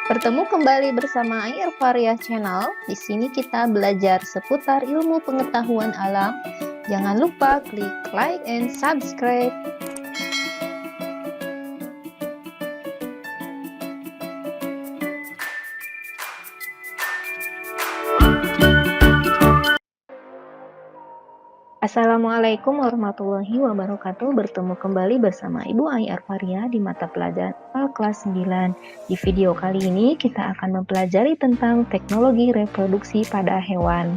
Bertemu kembali bersama Ayurvaria Channel. Di sini kita belajar seputar ilmu pengetahuan alam. Jangan lupa klik like and subscribe. Assalamualaikum warahmatullahi wabarakatuh. Bertemu kembali bersama Ibu Ayurvaria di mata pelajaran kelas 9. Di video kali ini kita akan mempelajari tentang teknologi reproduksi pada hewan.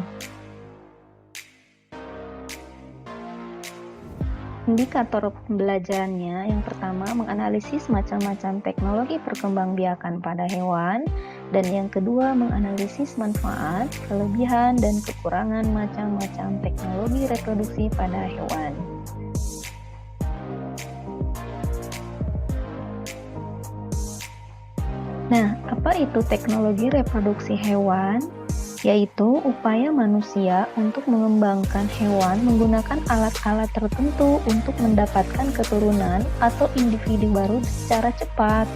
Indikator pembelajarannya yang pertama menganalisis macam-macam teknologi perkembangbiakan pada hewan, dan yang kedua menganalisis manfaat, kelebihan, dan kekurangan macam-macam teknologi reproduksi pada hewan. Nah, apa itu teknologi reproduksi hewan? Yaitu upaya manusia untuk mengembangkan hewan menggunakan alat-alat tertentu untuk mendapatkan keturunan atau individu baru secara cepat.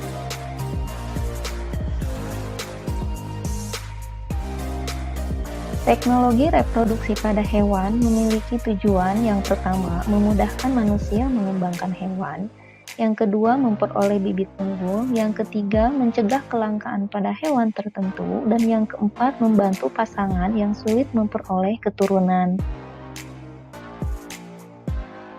Teknologi reproduksi pada hewan memiliki tujuan yang pertama, memudahkan manusia mengembangkan hewan. Yang kedua, memperoleh bibit unggul. Yang ketiga, mencegah kelangkaan pada hewan tertentu. Dan yang keempat, membantu pasangan yang sulit memperoleh keturunan.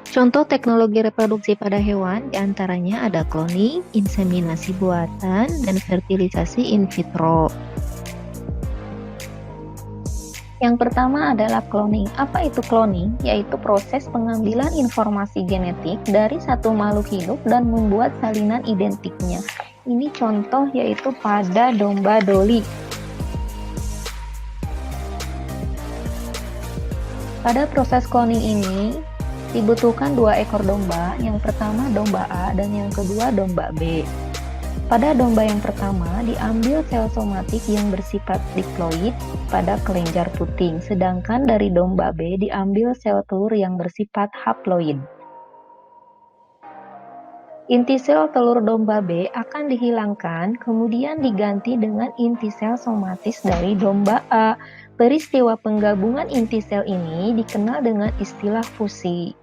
Contoh teknologi reproduksi pada hewan diantaranya ada cloning, inseminasi buatan, dan fertilisasi in vitro. Yang pertama adalah cloning. Apa itu cloning? Yaitu proses pengambilan informasi genetik dari satu makhluk hidup dan membuat salinan identiknya. Ini contoh yaitu pada domba Dolly. Pada proses cloning ini dibutuhkan dua ekor domba. Yang pertama domba A dan yang kedua domba B. Pada domba yang pertama diambil sel somatik yang bersifat diploid pada kelenjar puting, sedangkan dari domba B diambil sel telur yang bersifat haploid. Inti sel telur domba B akan dihilangkan, kemudian diganti dengan inti sel somatis dari domba A. Peristiwa penggabungan inti sel ini dikenal dengan istilah fusi.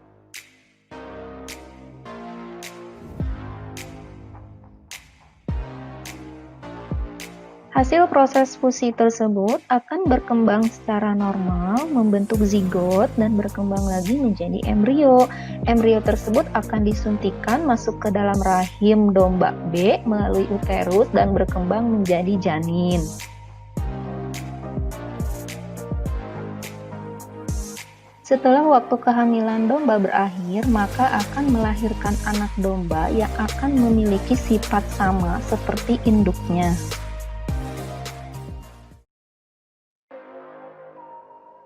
Hasil proses fusi tersebut akan berkembang secara normal, membentuk zigot, dan berkembang lagi menjadi embrio. Embrio tersebut akan disuntikkan masuk ke dalam rahim domba B melalui uterus dan berkembang menjadi janin. Setelah waktu kehamilan domba berakhir, maka akan melahirkan anak domba yang akan memiliki sifat sama seperti induknya.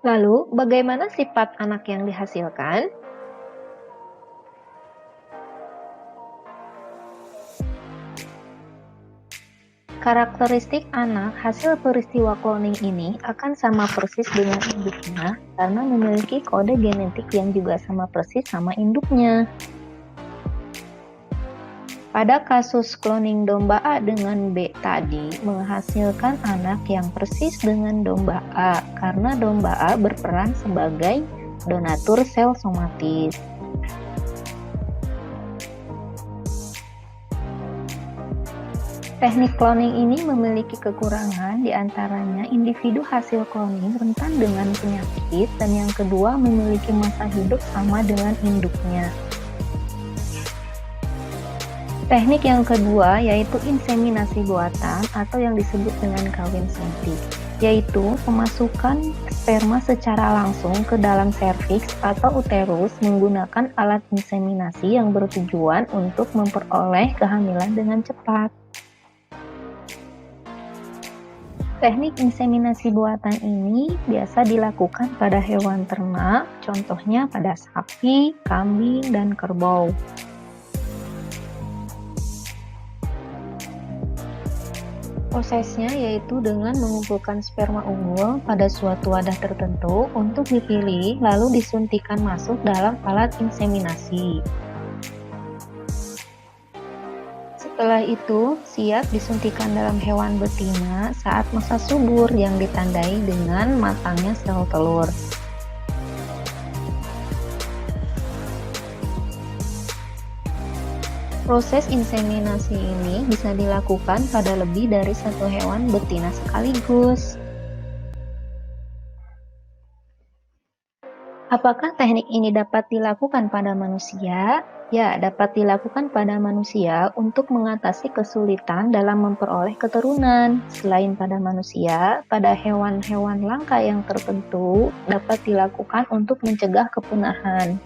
Lalu, bagaimana sifat anak yang dihasilkan? Karakteristik anak hasil peristiwa cloning ini akan sama persis dengan induknya karena memiliki kode genetik yang juga sama persis sama induknya. Pada kasus cloning domba A dengan B tadi menghasilkan anak yang persis dengan domba A karena domba A berperan sebagai donatur sel somatis. Teknik cloning ini memiliki kekurangan, diantaranya individu hasil cloning rentan dengan penyakit, dan yang kedua memiliki masa hidup sama dengan induknya. Teknik yang kedua yaitu inseminasi buatan atau yang disebut dengan kawin suntik, yaitu pemasukan sperma secara langsung ke dalam serviks atau uterus menggunakan alat inseminasi yang bertujuan untuk memperoleh kehamilan dengan cepat. Teknik inseminasi buatan ini biasa dilakukan pada hewan ternak, contohnya pada sapi, kambing, dan kerbau. Prosesnya yaitu dengan mengumpulkan sperma unggul pada suatu wadah tertentu untuk dipilih lalu disuntikkan masuk dalam alat inseminasi. Setelah itu, siap disuntikan dalam hewan betina saat masa subur yang ditandai dengan matangnya sel telur. Proses inseminasi ini bisa dilakukan pada lebih dari satu hewan betina sekaligus. Apakah teknik ini dapat dilakukan pada manusia? Ya, dapat dilakukan pada manusia untuk mengatasi kesulitan dalam memperoleh keturunan. Selain pada manusia, pada hewan-hewan langka yang tertentu dapat dilakukan untuk mencegah kepunahan.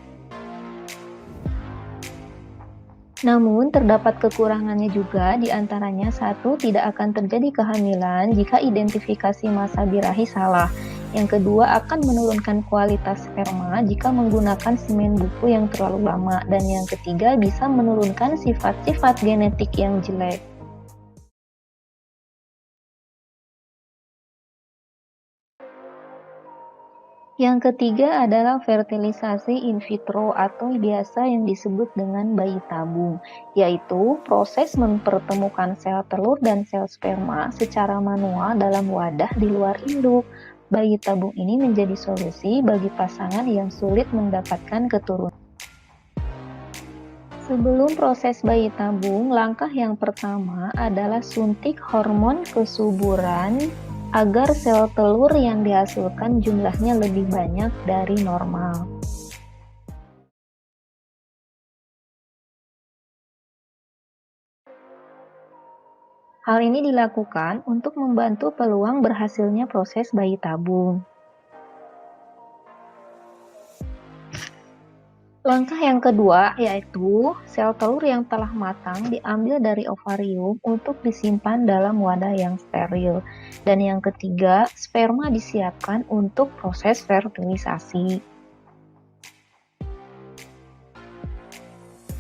Namun, terdapat kekurangannya juga, di antaranya satu, tidak akan terjadi kehamilan jika identifikasi masa birahi salah. Yang kedua, akan menurunkan kualitas sperma jika menggunakan semen buku yang terlalu lama. Dan yang ketiga, bisa menurunkan sifat-sifat genetik yang jelek. Yang ketiga adalah fertilisasi in vitro atau biasa yang disebut dengan bayi tabung, yaitu proses mempertemukan sel telur dan sel sperma secara manual dalam wadah di luar induk. Bayi tabung ini menjadi solusi bagi pasangan yang sulit mendapatkan keturunan. Sebelum proses bayi tabung, langkah yang pertama adalah suntik hormon kesuburan agar sel telur yang dihasilkan jumlahnya lebih banyak dari normal. Hal ini dilakukan untuk membantu peluang berhasilnya proses bayi tabung. Langkah yang kedua yaitu sel telur yang telah matang diambil dari ovarium untuk disimpan dalam wadah yang steril. Dan yang ketiga, sperma disiapkan untuk proses fertilisasi.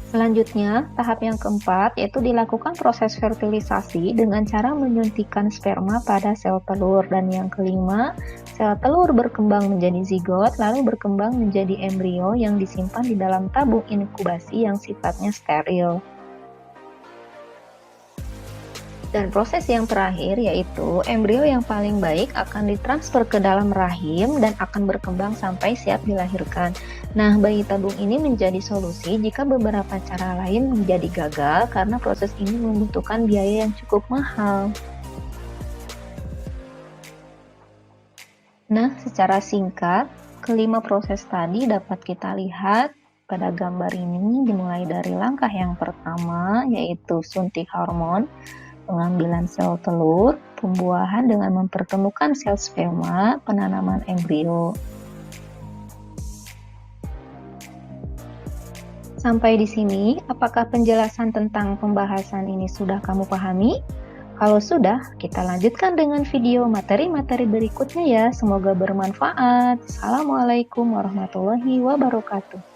Selanjutnya, tahap yang keempat yaitu dilakukan proses fertilisasi dengan cara menyuntikkan sperma pada sel telur. Dan yang kelima, sel telur berkembang menjadi zigot, lalu berkembang menjadi embrio yang disimpan di dalam tabung inkubasi yang sifatnya steril. Dan proses yang terakhir yaitu embrio yang paling baik akan ditransfer ke dalam rahim dan akan berkembang sampai siap dilahirkan. Nah, bayi tabung ini menjadi solusi jika beberapa cara lain menjadi gagal karena proses ini membutuhkan biaya yang cukup mahal. Nah, secara singkat, kelima proses tadi dapat kita lihat pada gambar ini dimulai dari langkah yang pertama yaitu suntik hormon, pengambilan sel telur, pembuahan dengan mempertemukan sel sperma, penanaman embrio. Sampai di sini, apakah penjelasan tentang pembahasan ini sudah kamu pahami? Kalau sudah, kita lanjutkan dengan video materi-materi berikutnya ya. Semoga bermanfaat. Assalamualaikum warahmatullahi wabarakatuh.